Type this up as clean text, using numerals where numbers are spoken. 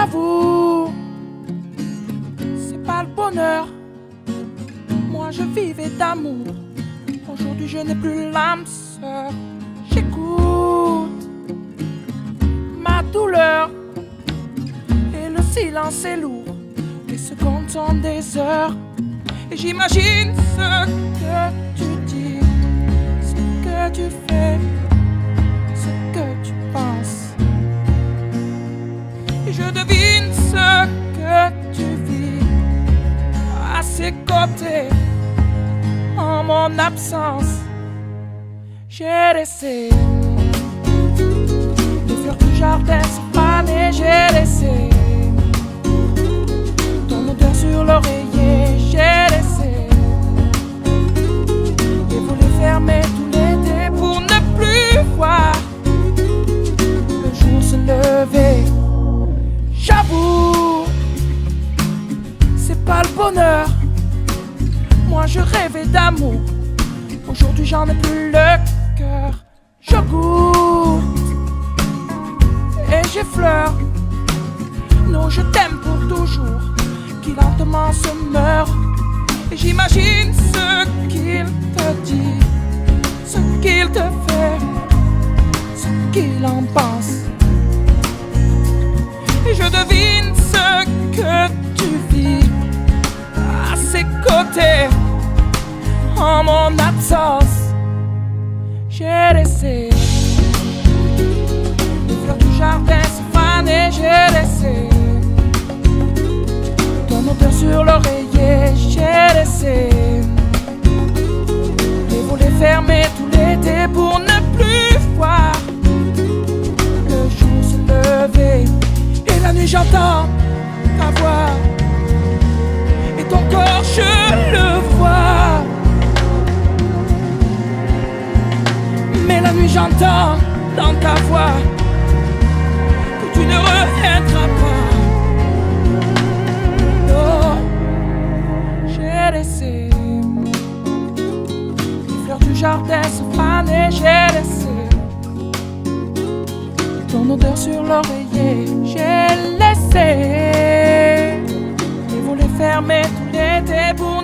J'avoue, c'est pas le bonheur. Moi je vivais d'amour. Aujourd'hui je n'ai plus l'âme sœur. J'écoute ma douleur et le silence est lourd. Les secondes sont des heures et j'imagine ce que tu dis, ce que tu fais, ce que tu penses. Et je devine ce que tu vis à ses côtés en mon absence. J'ai laissé les fleurs du jardin se faner, j'ai laissé ton odeur sur l'oreiller, j'ai laissé les volets fermés tout l'été pour ne plus voir le jour se lever. J'avoue, c'est pas le bonheur. Moi je rêvais d'amour. Aujourd'hui j'en ai plus le cœur. Je goûte et j'effleure nos je t'aime pour toujours qui lentement se meurt. Et j'imagine ce qu'il te dit, ce qu'il te fait, ce qu'il en pense. Et je devine ce que tu vis à ses côtés en mon absence. J'ai laissé les fleurs du jardin se faner, j'ai laissé ton odeur sur l'oreiller, j'ai laissé les volets fermés tout l'été pour ne plus voir le jour se lever. Et la nuit j'entends ta voix et ton corps je le vois. Mais la nuit j'entends dans ta voix que tu ne reviendras pas. Oh, j'ai laissé les fleurs du jardin se faner, j'ai laissé ton odeur sur l'oreiller, j'ai laissé les volets fermés tout l'été pour